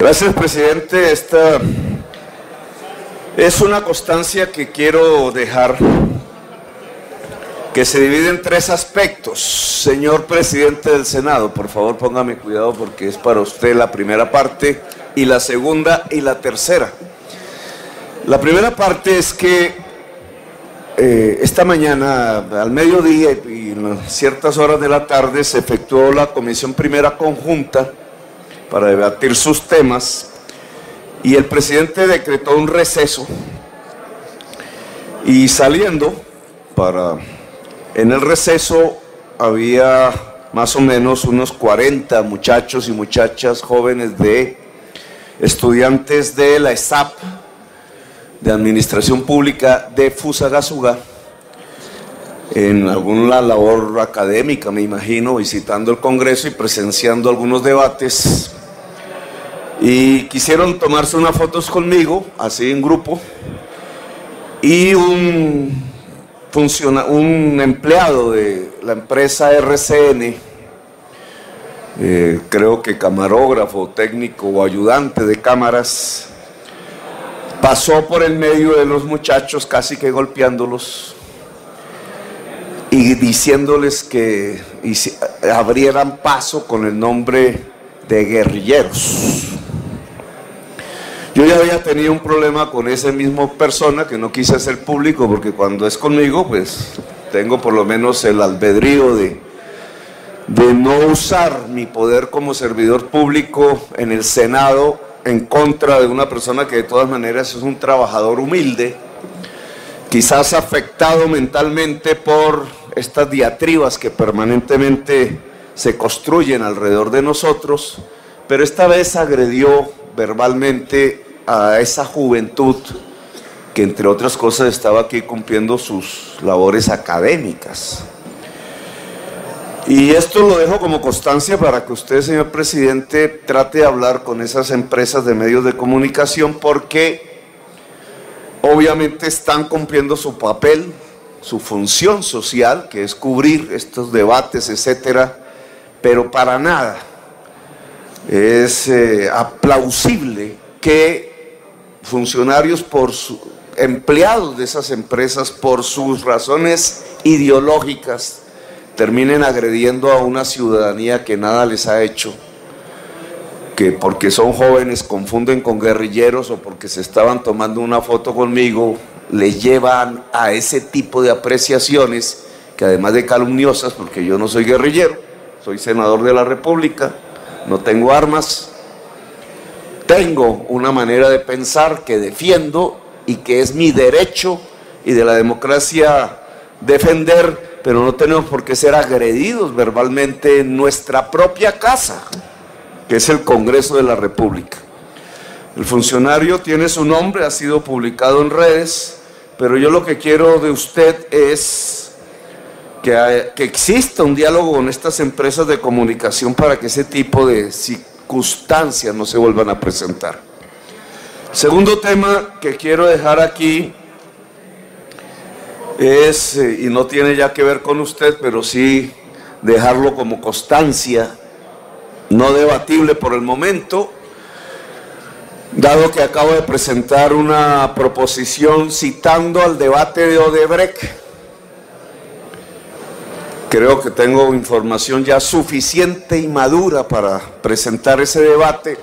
Gracias, presidente. Esta es una constancia que quiero dejar, que se divide en tres aspectos. Señor presidente del Senado, por favor póngame cuidado porque es para usted la primera parte y la segunda y la tercera. La primera parte es que esta mañana al mediodía y en ciertas horas de la tarde se efectuó la comisión primera conjunta para debatir sus temas y el presidente decretó un receso y saliendo en el receso había más o menos unos 40 muchachos y muchachas jóvenes estudiantes de la ESAP de Administración Pública de Fusagasugá en alguna labor académica, me imagino, visitando el Congreso y presenciando algunos debates, y quisieron tomarse unas fotos conmigo, así en grupo, y un empleado de la empresa RCN, creo que camarógrafo, técnico o ayudante de cámaras, pasó por el medio de los muchachos casi que golpeándolos y diciéndoles que abrieran paso con el nombre de guerrilleros. Yo ya había tenido un problema con esa misma persona que no quise hacer público porque cuando es conmigo pues tengo por lo menos el albedrío de no usar mi poder como servidor público en el Senado en contra de una persona que de todas maneras es un trabajador humilde, quizás afectado mentalmente por estas diatribas que permanentemente se construyen alrededor de nosotros, pero esta vez agredió verbalmente a esa juventud que entre otras cosas estaba aquí cumpliendo sus labores académicas. Y esto lo dejo como constancia para que usted, señor presidente, trate de hablar con esas empresas de medios de comunicación porque obviamente están cumpliendo su papel, su función social, que es cubrir estos debates, etcétera, pero para nada es aplausible que funcionarios empleados de esas empresas por sus razones ideológicas terminen agrediendo a una ciudadanía que nada les ha hecho, que porque son jóvenes confunden con guerrilleros o porque se estaban tomando una foto conmigo, les llevan a ese tipo de apreciaciones que además de calumniosas, porque yo no soy guerrillero, soy senador de la República, no tengo armas, tengo una manera de pensar que defiendo y que es mi derecho y de la democracia defender, pero no tenemos por qué ser agredidos verbalmente en nuestra propia casa, que es el Congreso de la República. El funcionario tiene su nombre, ha sido publicado en redes, pero yo lo que quiero de usted es que exista un diálogo con estas empresas de comunicación para que ese tipo de circunstancias no se vuelvan a presentar. Segundo tema que quiero dejar aquí es, y no tiene ya que ver con usted, pero sí dejarlo como constancia, no debatible por el momento, dado que acabo de presentar una proposición citando al debate de Odebrecht. Creo que tengo información ya suficiente y madura para presentar ese debate,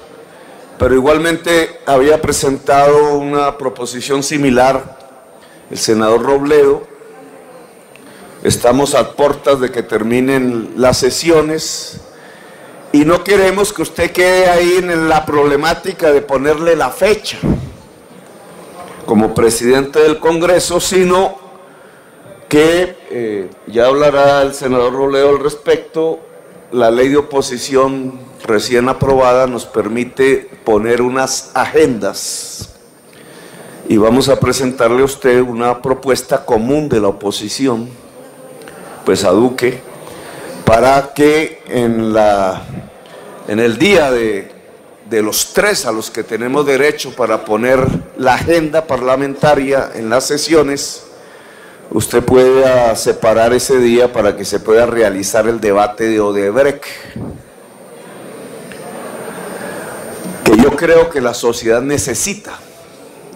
pero igualmente había presentado una proposición similar el senador Robledo. Estamos a puertas de que terminen las sesiones y no queremos que usted quede ahí en la problemática de ponerle la fecha como presidente del Congreso, sino que ya hablará el senador Robledo al respecto. La ley de oposición recién aprobada nos permite poner unas agendas y vamos a presentarle a usted una propuesta común de la oposición, pues a Duque, para que en el día de los tres a los que tenemos derecho para poner la agenda parlamentaria en las sesiones, usted pueda separar ese día para que se pueda realizar el debate de Odebrecht. que yo creo que la sociedad necesita,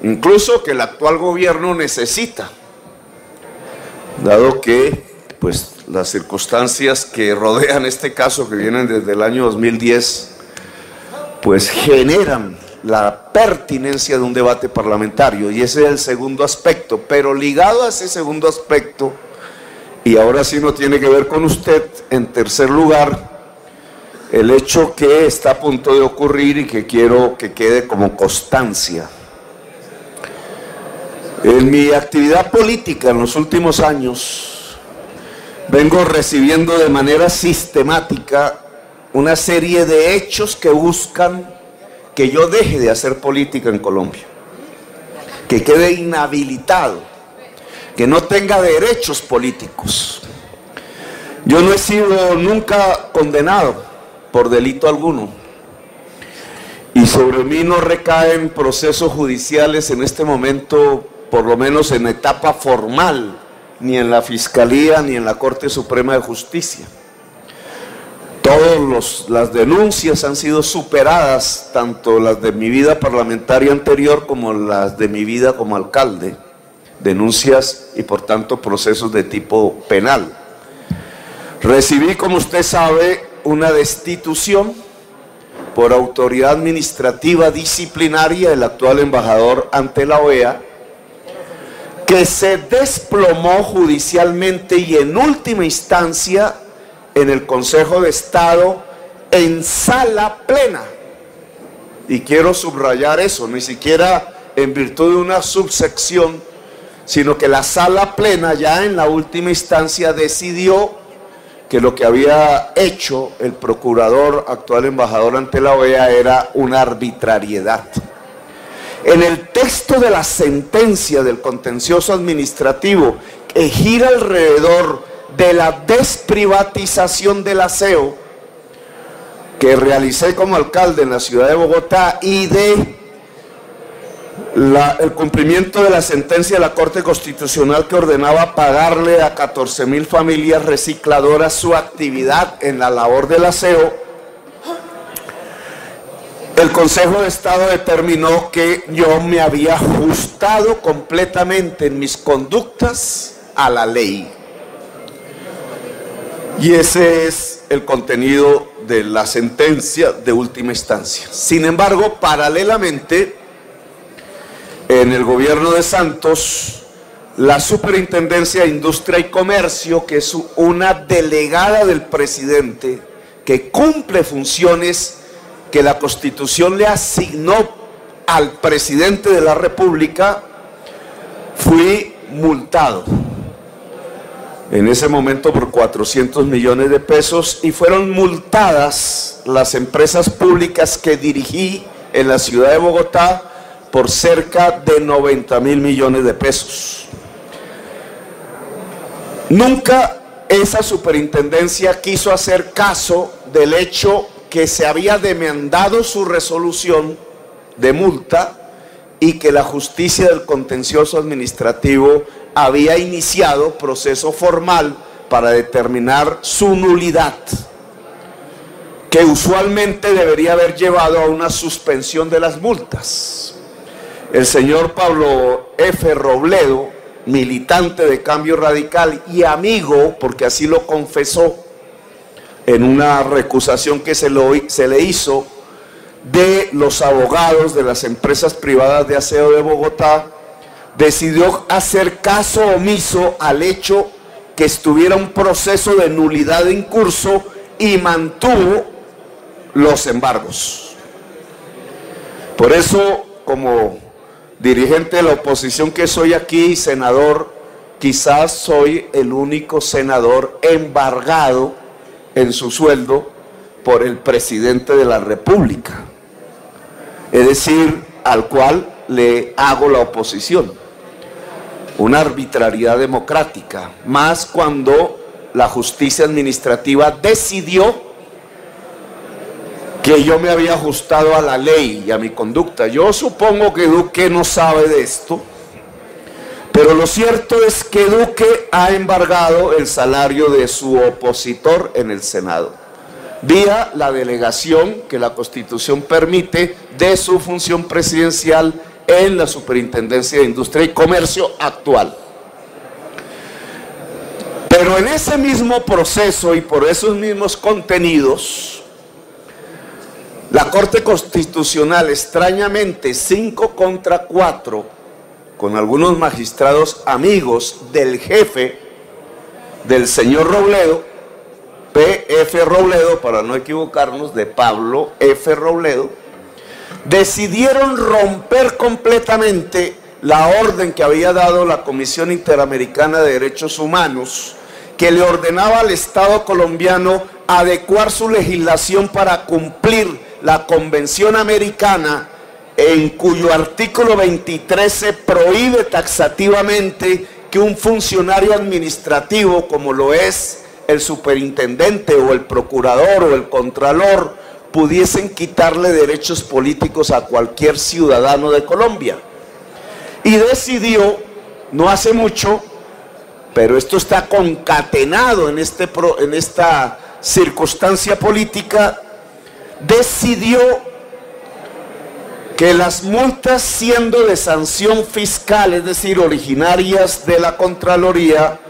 incluso que el actual gobierno necesita, dado que pues las circunstancias que rodean este caso, que vienen desde el año 2010, pues generan la pertinencia de un debate parlamentario, y ese es el segundo aspecto. Pero ligado a ese segundo aspecto, y ahora sí no tiene que ver con usted, en tercer lugar, el hecho que está a punto de ocurrir y que quiero que quede como constancia. En mi actividad política en los últimos años, vengo recibiendo de manera sistemática una serie de hechos que buscan que yo deje de hacer política en Colombia, que quede inhabilitado, que no tenga derechos políticos. Yo no he sido nunca condenado por delito alguno, y sobre mí no recaen procesos judiciales en este momento, por lo menos en etapa formal, ni en la Fiscalía ni en la Corte Suprema de Justicia. Todas las denuncias han sido superadas, tanto las de mi vida parlamentaria anterior como las de mi vida como alcalde, denuncias y por tanto procesos de tipo penal. Recibí, como usted sabe, una destitución por autoridad administrativa disciplinaria del actual embajador ante la OEA, que se desplomó judicialmente y en última instancia en el Consejo de Estado en sala plena. Y quiero subrayar eso, ni siquiera en virtud de una subsección, sino que la sala plena ya en la última instancia decidió que lo que había hecho el procurador actual embajador ante la OEA era una arbitrariedad. En el texto de la sentencia del contencioso administrativo, que gira alrededor de la desprivatización del aseo que realicé como alcalde en la ciudad de Bogotá, y de el cumplimiento de la sentencia de la Corte Constitucional que ordenaba pagarle a 14.000 familias recicladoras su actividad en la labor del aseo, el Consejo de Estado determinó que yo me había ajustado completamente en mis conductas a la ley. Y ese es el contenido de la sentencia de última instancia. Sin embargo, paralelamente, en el gobierno de Santos, la Superintendencia de Industria y Comercio, que es una delegada del presidente, que cumple funciones que la Constitución le asignó al presidente de la República, fui multado en ese momento por 400 millones de pesos, y fueron multadas las empresas públicas que dirigí en la ciudad de Bogotá por cerca de 90.000 millones de pesos. Nunca esa superintendencia quiso hacer caso del hecho que se había demandado su resolución de multa y que la justicia del contencioso administrativo había iniciado proceso formal para determinar su nulidad, que usualmente debería haber llevado a una suspensión de las multas. El señor Pablo F. Robledo, militante de Cambio Radical y amigo, porque así lo confesó en una recusación que se le hizo, de los abogados de las empresas privadas de aseo de Bogotá, decidió hacer caso omiso al hecho que estuviera un proceso de nulidad en curso y mantuvo los embargos. Por eso, como dirigente de la oposición que soy aquí, senador, quizás soy el único senador embargado en su sueldo por el presidente de la República, es decir, al cual le hago la oposición. Una arbitrariedad democrática, más cuando la justicia administrativa decidió que yo me había ajustado a la ley y a mi conducta. Yo supongo que Duque no sabe de esto, pero lo cierto es que Duque ha embargado el salario de su opositor en el Senado. vía la delegación que la Constitución permite de su función presidencial en la Superintendencia de Industria y Comercio actual. Pero en ese mismo proceso y por esos mismos contenidos, la Corte Constitucional, extrañamente 5-4, con algunos magistrados amigos del jefe del señor Robledo, P.F. Robledo, para no equivocarnos, de Pablo F. Robledo, decidieron romper completamente la orden que había dado la Comisión Interamericana de Derechos Humanos, que le ordenaba al Estado colombiano adecuar su legislación para cumplir la Convención Americana, en cuyo artículo 23 se prohíbe taxativamente que un funcionario administrativo, como lo es el superintendente o el procurador o el contralor, pudiesen quitarle derechos políticos a cualquier ciudadano de Colombia. Y decidió, no hace mucho, pero esto está concatenado en esta circunstancia política, decidió que las multas, siendo de sanción fiscal, es decir, originarias de la Contraloría,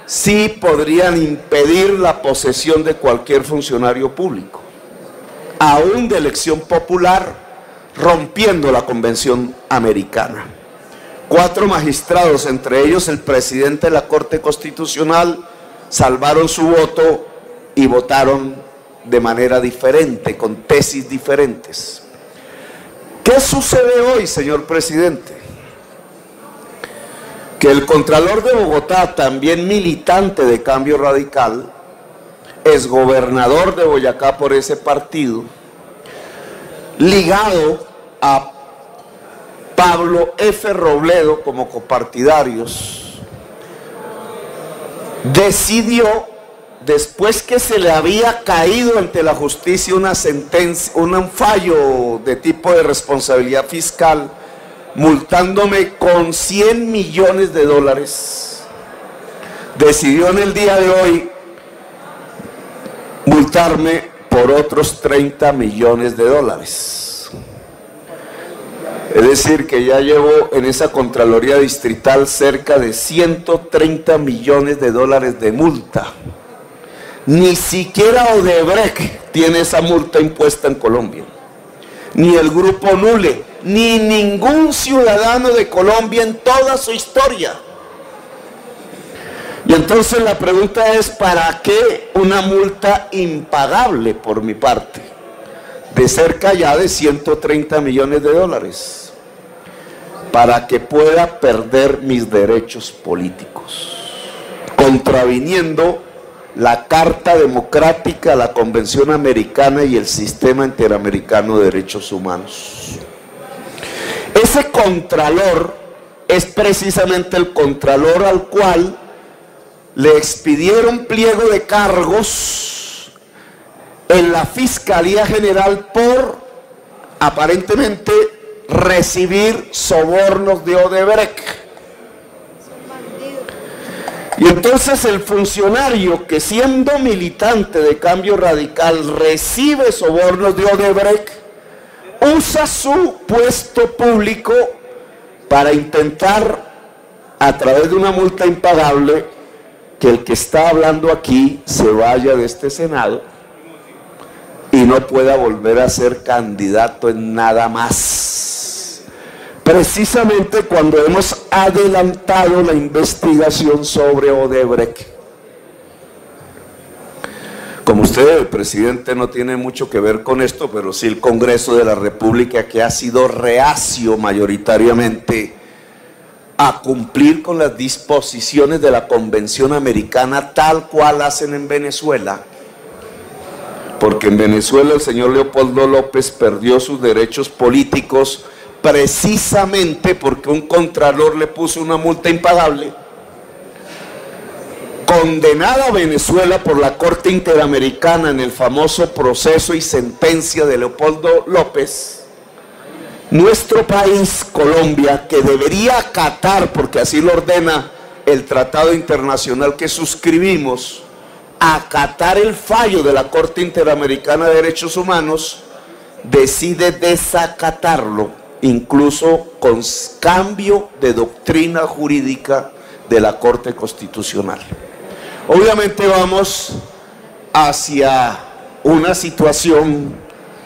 sí podrían impedir la posesión de cualquier funcionario público, aún de elección popular, rompiendo la Convención Americana. 4 magistrados, entre ellos el presidente de la Corte Constitucional, salvaron su voto y votaron de manera diferente, con tesis diferentes. ¿Qué sucede hoy, señor presidente? Que el Contralor de Bogotá, también militante de Cambio Radical, exgobernador de Boyacá por ese partido, ligado a Pablo F. Robledo como copartidarios, decidió, después que se le había caído ante la justicia una sentencia, un fallo de tipo de responsabilidad fiscal, multándome con $100 millones, decidió en el día de hoy multarme por otros $30 millones. Es decir, que ya llevo en esa Contraloría Distrital cerca de $130 millones de multa. Ni siquiera Odebrecht tiene esa multa impuesta en Colombia, ni el Grupo Nule, ni ningún ciudadano de Colombia en toda su historia. Y entonces la pregunta es, ¿para qué una multa impagable por mi parte, de cerca ya de $130 millones, para que pueda perder mis derechos políticos, contraviniendo la Carta Democrática, la Convención Americana y el Sistema Interamericano de Derechos Humanos? Ese contralor es precisamente el contralor al cual le expidieron pliego de cargos en la Fiscalía General por aparentemente recibir sobornos de Odebrecht. Y entonces el funcionario que, siendo militante de Cambio Radical, recibe sobornos de Odebrecht, usa su puesto público para intentar, a través de una multa impagable, que el que está hablando aquí se vaya de este Senado y no pueda volver a ser candidato en nada más. Precisamente cuando hemos adelantado la investigación sobre Odebrecht. Como usted, el presidente, no tiene mucho que ver con esto, pero sí el Congreso de la República, que ha sido reacio mayoritariamente a cumplir con las disposiciones de la Convención Americana, tal cual hacen en Venezuela. Porque en Venezuela el señor Leopoldo López perdió sus derechos políticos precisamente porque un contralor le puso una multa impagable. Condenada a Venezuela por la Corte Interamericana en el famoso proceso y sentencia de Leopoldo López, nuestro país, Colombia, que debería acatar, porque así lo ordena el tratado internacional que suscribimos, acatar el fallo de la Corte Interamericana de Derechos Humanos, decide desacatarlo, incluso con cambio de doctrina jurídica de la Corte Constitucional. Obviamente vamos hacia una situación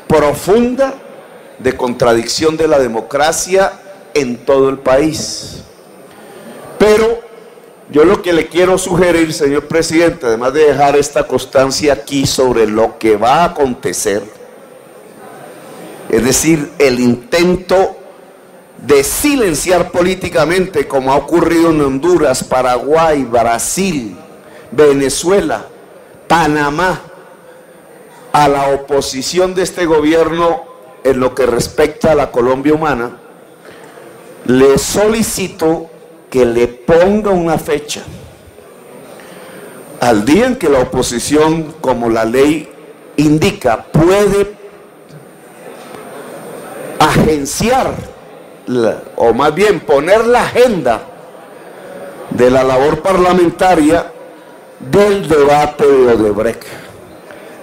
profunda de contradicción de la democracia en todo el país. Pero yo lo que le quiero sugerir, señor presidente, además de dejar esta constancia aquí sobre lo que va a acontecer, es decir, el intento de silenciar políticamente, como ha ocurrido en Honduras, Paraguay, Brasil, Venezuela, Panamá, a la oposición de este gobierno en lo que respecta a la Colombia humana, le solicito que le ponga una fecha al día en que la oposición, como la ley indica, puede agenciar, o más bien poner la agenda de la labor parlamentaria del debate de Odebrecht.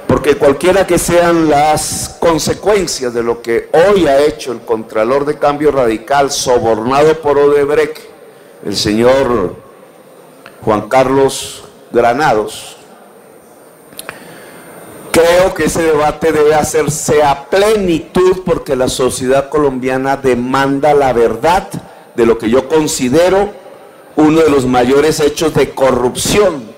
Porque cualquiera que sean las consecuencias de lo que hoy ha hecho el Contralor de Cambio Radical, sobornado por Odebrecht, el señor Juan Carlos Granados, creo que ese debate debe hacerse a plenitud, porque la sociedad colombiana demanda la verdad de lo que yo considero uno de los mayores hechos de corrupción,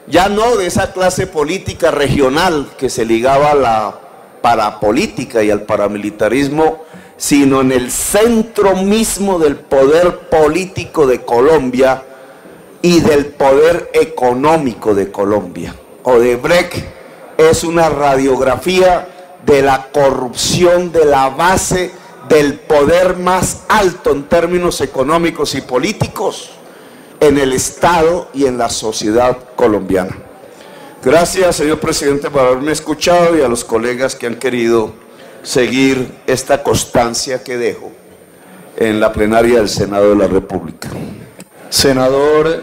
ya no de esa clase política regional que se ligaba a la parapolítica y al paramilitarismo, sino en el centro mismo del poder político de Colombia y del poder económico de Colombia. Odebrecht es una radiografía de la corrupción de la base del poder más alto en términos económicos y políticos en el Estado y en la sociedad colombiana. Gracias, señor presidente, por haberme escuchado, y a los colegas que han querido seguir esta constancia que dejo en la plenaria del Senado de la República. Senador